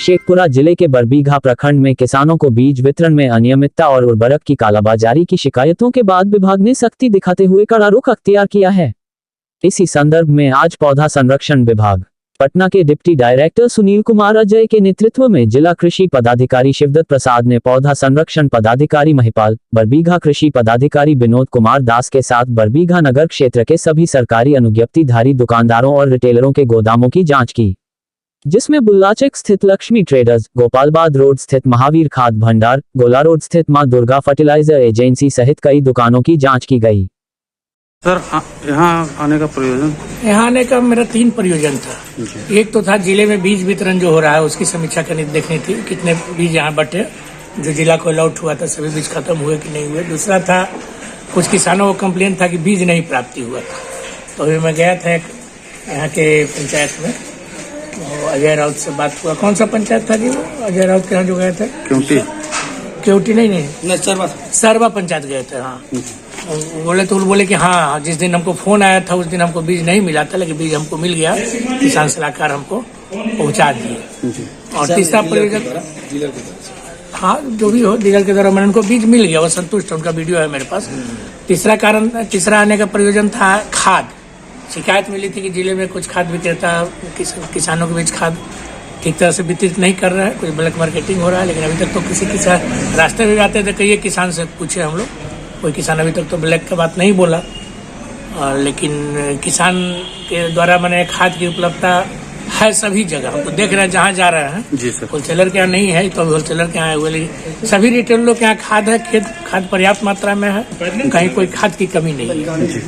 शेखपुरा जिले के बरबीघा प्रखंड में किसानों को बीज वितरण में अनियमितता और उर्वरक की कालाबाजारी की शिकायतों के बाद विभाग ने सख्ती दिखाते हुए कड़ा रुख अख्तियार किया है। इसी संदर्भ में आज पौधा संरक्षण विभाग पटना के डिप्टी डायरेक्टर सुनील कुमार अजय के नेतृत्व में जिला कृषि पदाधिकारी शिवदत्त प्रसाद ने पौधा संरक्षण पदाधिकारी महिपाल, बरबीघा कृषि पदाधिकारी विनोद कुमार दास के साथ बरबीघा नगर क्षेत्र के सभी सरकारी अनुज्ञप्तिधारी दुकानदारों और रिटेलरों के गोदामों की जांच की, जिसमें बुल्लाचक स्थित लक्ष्मी ट्रेडर्स, गोपालबाद रोड स्थित महावीर खाद भंडार, गोला रोड स्थित मां दुर्गा फर्टिलाइजर एजेंसी सहित कई दुकानों की जांच की गई। सर, यहाँ आने का प्रयोजन? यहाँ आने का मेरा 3 प्रयोजन था। एक तो था जिले में बीज वितरण जो हो रहा है उसकी समीक्षा करनी देखनी थी, कितने बीज यहाँ बटे, जो जिला को अलॉट हुआ था सभी बीज खत्म हुए कि नहीं हुए। दूसरा था कुछ किसानों को कंप्लेन था कि बीज नहीं प्राप्ति हुआ था, तो अभी मैं गया था यहाँ के पंचायत में, तो अजय राउत से बात हुआ। कौन सा पंचायत था जी वो? अजय राउत के यहाँ जो गए थे, केवटी नहीं, सरवा पंचायत गए थे। हाँ, बोले कि हाँ, जिस दिन हमको फोन आया था उस दिन हमको बीज नहीं मिला था, लेकिन बीज हमको मिल गया, किसान सलाहकार हमको पहुंचा दिए। और तीसरा प्रयोजन, हाँ जो भी हो, डीलर के द्वारा मैंने उनको बीज मिल गया, वो संतुष्ट, उनका वीडियो है मेरे पास। तीसरा आने का प्रयोजन था खाद। शिकायत मिली थी कि जिले में कुछ खाद विक्रेता किसानों के बीच खाद ठीक तरह से वितरित नहीं कर रहा है, कुछ ब्लैक मार्केटिंग हो रहा है। लेकिन अभी तक तो किसी रास्ते में आते थे, कई किसान से पूछे हम लोग, कोई किसान अभी तक तो ब्लैक का बात नहीं बोला। लेकिन किसान के द्वारा मैंने खाद की उपलब्धता है सभी जगह, हमको देख रहे हैं जहाँ जा रहे हैं। जी सर। होलसेलर के यहाँ नहीं है तो होलसेलर के यहाँ है, लेकिन सभी रिटेलरों के यहाँ खाद है, खाद पर्याप्त मात्रा में है, कहीं कोई खाद की कमी नहीं है।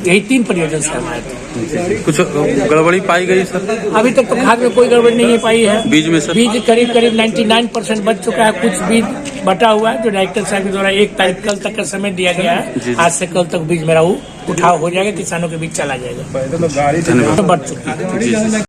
यही 3 प्रयोजन से हमारे थे। कुछ गड़बड़ी पाई गई सर? अभी तक तो खाद में कोई गड़बड़ी नहीं पाई है। बीज में सर? बीज करीब 99% बच चुका है, कुछ बीज बटा हुआ है, जो डायरेक्टर साहब के द्वारा 1 तारीख कल तक का समय दिया गया है। आज से कल तक बीज मेरा उठाव हो जाएगा, किसानों के बीच चला जाएगा। धन्यवाद। बढ़ चुका है।